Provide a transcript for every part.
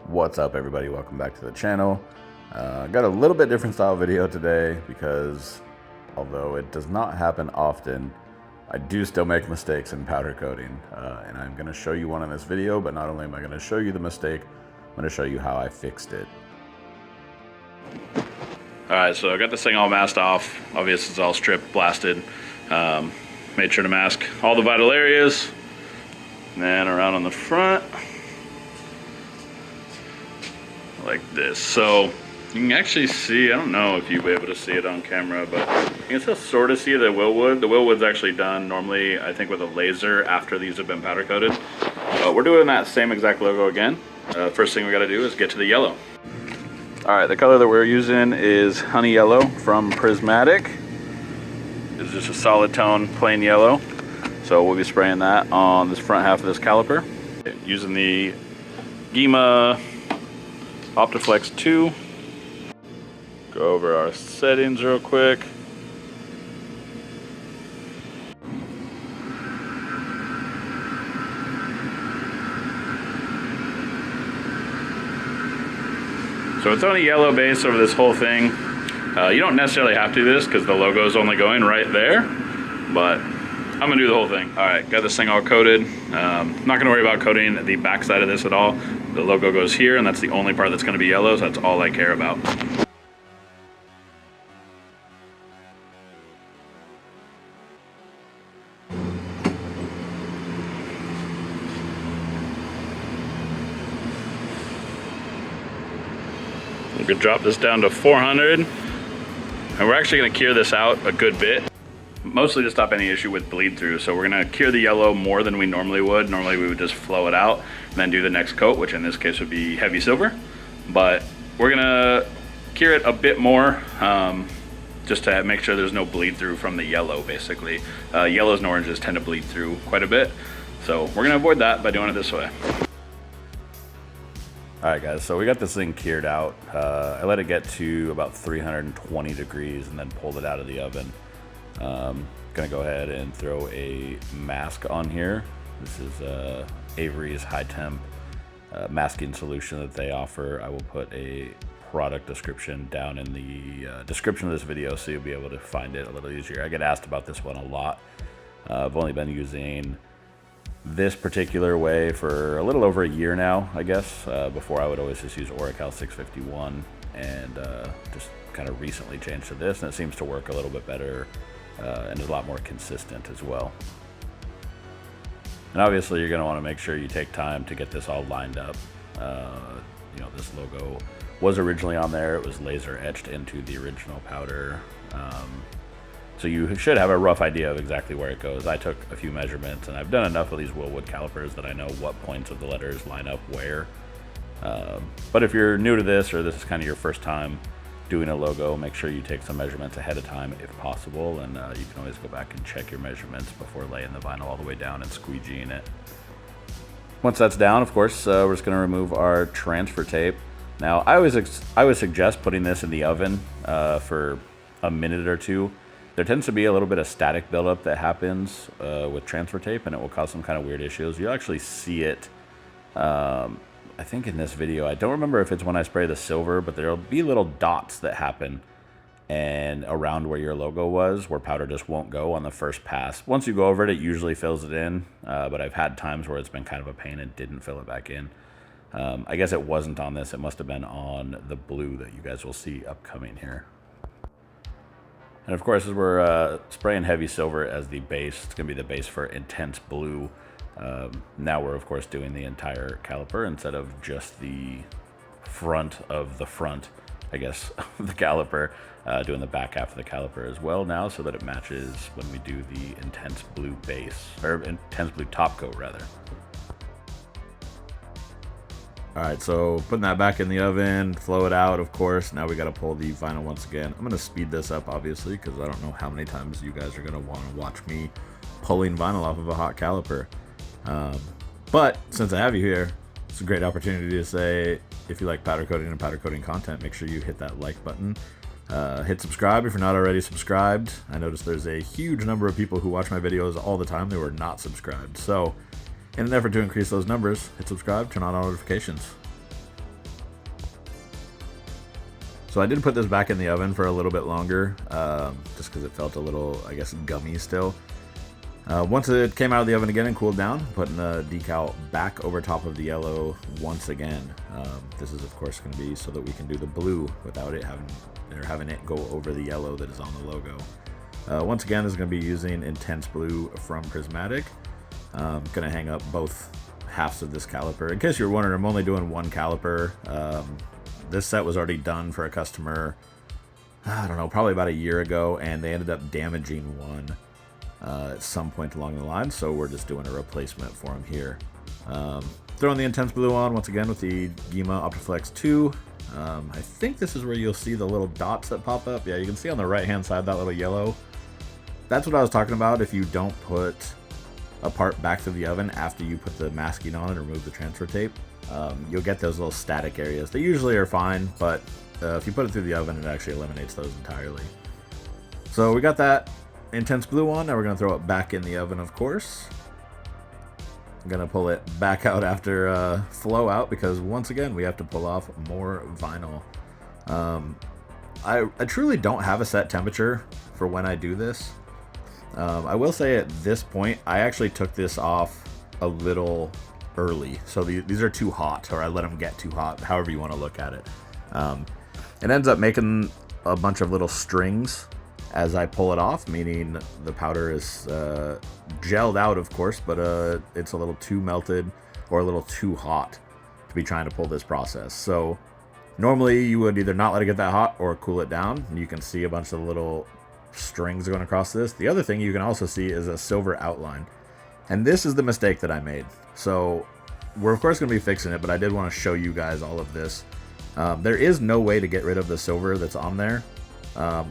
What's up, everybody? Welcome back to the channel. Got a little bit different style video today because although it does not happen often, I do still make mistakes in powder coating, and I'm going to show you one in this video. But not only am I going to show you the mistake, I'm going to show you how I fixed it. Alright, so I got this thing all masked off. Obviously it's all stripped, blasted. Made sure to mask all the vital areas. And then around on the front, like this. So you can actually see, I don't know if you'll be able to see it on camera, but you can still sort of see the Willwood. The Willwood's actually done normally, I think, with a laser after these have been powder coated. We're doing that same exact logo again. First thing we got to do is get to the yellow. Alright, the color that we're using is Honey Yellow from Prismatic. It's just a solid tone, plain yellow. So we'll be spraying that on this front half of this caliper. Using the Gema Optiflex 2. Go over our settings real quick. So it's on a yellow base over this whole thing. You don't necessarily have to do this because the logo is only going right there, but I'm gonna do the whole thing. All right, got this thing all coated. Not gonna worry about coating the back side of this at all. The logo goes here, and that's the only part that's gonna be yellow, so that's all I care about. We could drop this down to 400, and we're actually gonna cure this out a good bit. Mostly to stop any issue with bleed through. So we're gonna cure the yellow more than we normally would. Normally we would just flow it out and then do the next coat, which in this case would be heavy silver. But we're gonna cure it a bit more, just to make sure there's no bleed through from the yellow, basically. Yellows and oranges tend to bleed through quite a bit. So we're gonna avoid that by doing it this way. Alright guys, so we got this thing cured out. I let it get to about 320 degrees and then pulled it out of the oven. Gonna go ahead and throw a mask on here. This is Avery's high temp masking solution that they offer. I will put a product description down in the description of this video so you'll be able to find it a little easier. I get asked about this one a lot. I've only been using this particular way for a little over a year now, I guess. Before I would always just use Oracal 651 and just kind of recently changed to this, and it seems to work a little bit better and is a lot more consistent as well. And obviously you're going to want to make sure you take time to get this all lined up. You know, this logo was originally on there. It was laser etched into the original powder. So you should have a rough idea of exactly where it goes. I took a few measurements, and I've done enough of these Willwood calipers that I know what points of the letters line up where. But if you're new to this, or this is kind of your first time doing a logo, make sure you take some measurements ahead of time if possible, and you can always go back and check your measurements before laying the vinyl all the way down and squeegeeing it. Once that's down, of course, we're just going to remove our transfer tape. Now, I would suggest putting this in the oven for a minute or two. There tends to be a little bit of static buildup that happens with transfer tape, and it will cause some kind of weird issues. You'll actually see it I think in this video, I don't remember if it's when I spray the silver, but there'll be little dots that happen and around where your logo was, where powder just won't go on the first pass. Once you go over it, it usually fills it in, but I've had times where it's been kind of a pain and didn't fill it back in. I guess it wasn't on this. It must have been on the blue that you guys will see upcoming here. And of course, as we're spraying heavy silver as the base, it's going to be the base for intense blue. Now we're of course doing the entire caliper instead of just the front of the front, I guess, of the caliper, doing the back half of the caliper as well now so that it matches when we do the intense blue base, or intense blue top coat rather. Alright, so putting that back in the oven, flow it out, of course. Now we got to pull the vinyl once again. I'm going to speed this up obviously because I don't know how many times you guys are going to want to watch me pulling vinyl off of a hot caliper. But since I have you here, it's a great opportunity to say, if you like powder coating and powder coating content, make sure you hit that like button. Hit subscribe if you're not already subscribed. I noticed there's a huge number of people who watch my videos all the time that were not subscribed. So in an effort to increase those numbers, hit subscribe, turn on all notifications. So I did put this back in the oven for a little bit longer, just because it felt a little, I guess, gummy still. Once it came out of the oven again and cooled down, putting the decal back over top of the yellow once again. This is of course going to be so that we can do the blue without it having it go over the yellow that is on the logo. Once again, this is going to be using Intense Blue from Prismatic. I'm going to hang up both halves of this caliper. In case you're wondering, I'm only doing one caliper. This set was already done for a customer, I don't know, probably about a year ago, and they ended up damaging one at some point along the line, so we're just doing a replacement for them here. Throwing the Intense Blue on once again with the Gema Optiflex 2. I think this is where you'll see the little dots that pop up. Yeah, you can see on the right hand side that little yellow. That's what I was talking about. If you don't put a part back to the oven after you put the masking on and remove the transfer tape, you'll get those little static areas. They usually are fine, but if you put it through the oven, it actually eliminates those entirely. So we got that Intense Blue on. Now we're going to throw it back in the oven, of course. I'm going to pull it back out after flow out, because once again we have to pull off more vinyl. I truly don't have a set temperature for when I do this. I will say at this point I actually took this off a little early, so these are too hot, or I let them get too hot, however you want to look at it. It ends up making a bunch of little strings as I pull it off, meaning the powder is gelled out, of course, but it's a little too melted or a little too hot to be trying to pull this process. So normally you would either not let it get that hot or cool it down. You can see a bunch of little strings going across this. The other thing you can also see is a silver outline, and this is the mistake that I made. So we're of course going to be fixing it, but I did want to show you guys all of this. There is no way to get rid of the silver that's on there.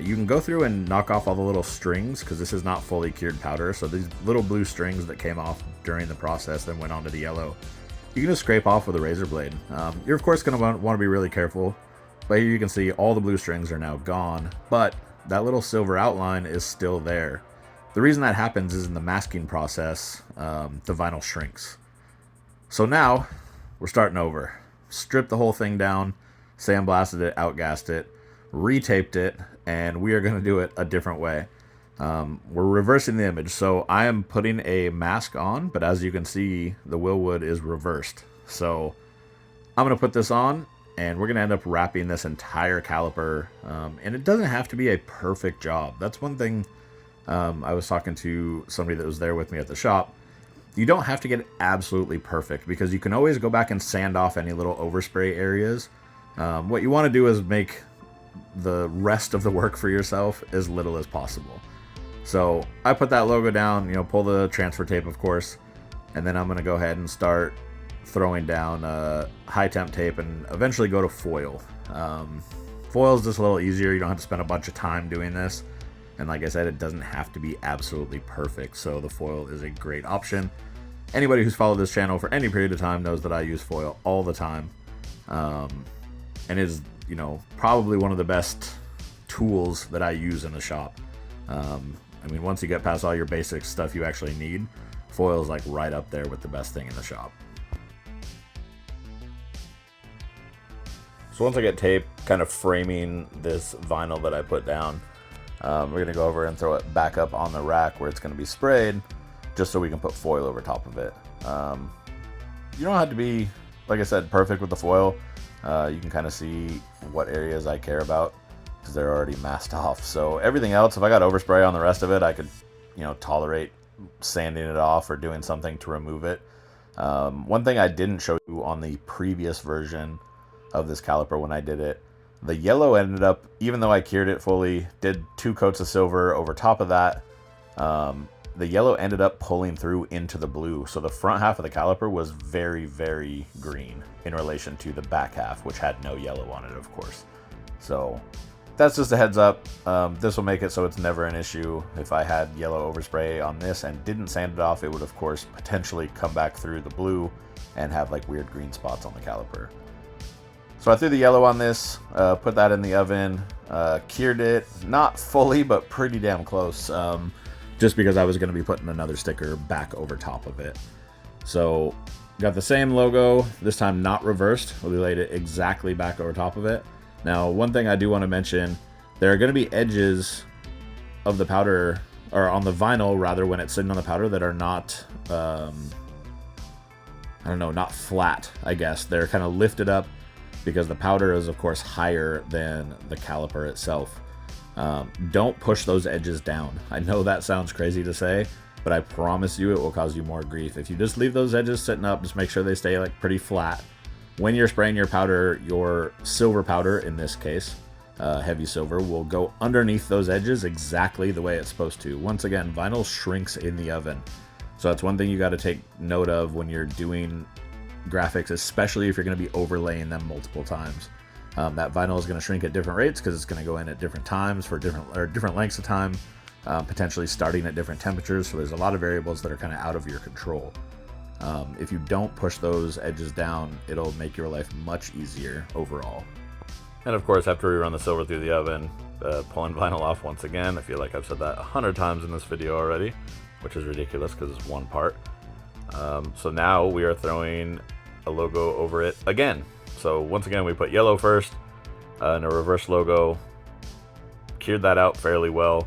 You can go through and knock off all the little strings, because this is not fully cured powder. So these little blue strings that came off during the process then went onto the yellow, you can just scrape off with a razor blade. You're of course going to want to be really careful, but here you can see all the blue strings are now gone, but that little silver outline is still there. The reason that happens is in the masking process, the vinyl shrinks. So now we're starting over. Stripped the whole thing down, sandblasted it, outgassed it, retaped it, and we are going to do it a different way. We're reversing the image, so I am putting a mask on, but as you can see, the Willwood is reversed. So I'm going to put this on, and we're going to end up wrapping this entire caliper, and it doesn't have to be a perfect job. That's one thing. I was talking to somebody that was there with me at the shop. You don't have to get it absolutely perfect, because you can always go back and sand off any little overspray areas. What you want to do is make the rest of the work for yourself as little as possible. So I put that logo down, pull the transfer tape, of course, and then I'm going to go ahead and start throwing down high temp tape and eventually go to foil. Foil is just a little easier. You don't have to spend a bunch of time doing this. And like I said, it doesn't have to be absolutely perfect, so the foil is a great option. Anybody who's followed this channel for any period of time knows that I use foil all the time. And it is, probably one of the best tools that I use in the shop. I mean, once you get past all your basic stuff you actually need, foil is like right up there with the best thing in the shop. So once I get tape kind of framing this vinyl that I put down, we're going to go over and throw it back up on the rack where it's going to be sprayed, just so we can put foil over top of it. You don't have to be, like I said, perfect with the foil. You can kind of see what areas I care about, because they're already masked off. So everything else, if I got overspray on the rest of it, I could, tolerate sanding it off or doing something to remove it. One thing I didn't show you on the previous version of this caliper when I did it, the yellow ended up, even though I cured it fully, did 2 coats of silver over top of that, the yellow ended up pulling through into the blue. So the front half of the caliper was very, very green in relation to the back half, which had no yellow on it, of course. So that's just a heads up. This will make it so it's never an issue. If I had yellow overspray on this and didn't sand it off, it would of course potentially come back through the blue and have like weird green spots on the caliper. So I threw the yellow on this, put that in the oven, cured it, not fully, but pretty damn close, just because I was going to be putting another sticker back over top of it. So got the same logo, this time not reversed. We laid it exactly back over top of it. Now, one thing I do want to mention, there are going to be edges of the powder, or on the vinyl rather, when it's sitting on the powder, that are not, I don't know, not flat, I guess. They're kind of lifted up because the powder is, of course, higher than the caliper itself. Don't push those edges down. I know that sounds crazy to say, but I promise you it will cause you more grief. If you just leave those edges sitting up, just make sure they stay like pretty flat. When you're spraying your powder, your silver powder, in this case, heavy silver, will go underneath those edges exactly the way it's supposed to. Once again, vinyl shrinks in the oven. So that's one thing you got to take note of when you're doing graphics, especially if you're going to be overlaying them multiple times. That vinyl is going to shrink at different rates because it's going to go in at different times for different lengths of time, potentially starting at different temperatures. So there's a lot of variables that are kind of out of your control. If you don't push those edges down, it'll make your life much easier overall. And of course, after we run the silver through the oven, pulling vinyl off once again. I feel like I've said that 100 times in this video already, which is ridiculous because it's one part. So now we are throwing a logo over it again. So once again, we put yellow first and a reverse logo, cured that out fairly well,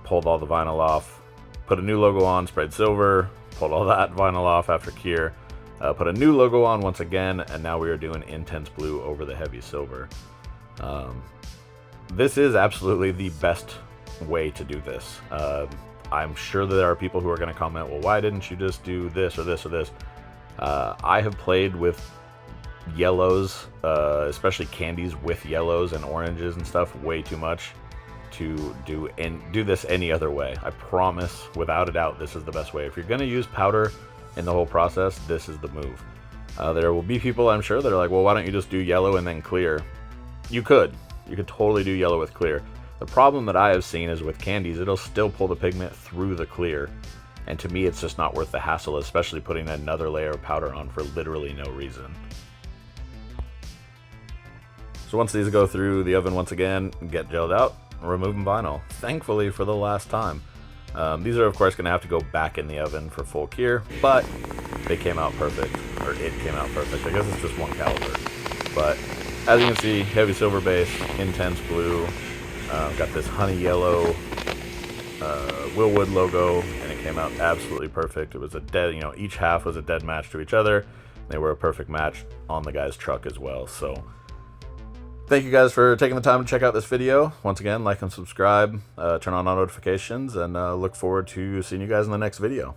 pulled all the vinyl off, put a new logo on, sprayed silver, pulled all that vinyl off after cure, put a new logo on once again, and now we are doing intense blue over the heavy silver. This is absolutely the best way to do this. I'm sure that there are people who are going to comment, well, why didn't you just do this or this or this? I have played with yellows, especially candies with yellows and oranges and stuff, way too much to do this any other way. I promise, without a doubt, this is the best way. If you're going to use powder in the whole process, this is the move. There will be people, I'm sure, that are like, well, why don't you just do yellow and then clear? You could totally do yellow with clear. The problem that I have seen is with candies, it'll still pull the pigment through the clear. And to me, it's just not worth the hassle, especially putting another layer of powder on for literally no reason. So once these go through the oven once again, get gelled out, removing vinyl. Thankfully for the last time. These are of course going to have to go back in the oven for full cure, but they came out perfect, or it came out perfect. I guess it's just one caliper. But as you can see, heavy silver base, intense blue, got this honey yellow Willwood logo, and it came out absolutely perfect. It was a dead, each half was a dead match to each other. They were a perfect match on the guy's truck as well. So thank you guys for taking the time to check out this video. Once again, like and subscribe, turn on all notifications, and look forward to seeing you guys in the next video.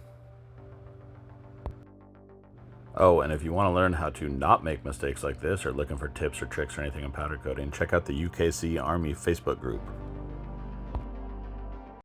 Oh, and if you want to learn how to not make mistakes like this, or looking for tips or tricks or anything in powder coating, check out the UKC Army Facebook group.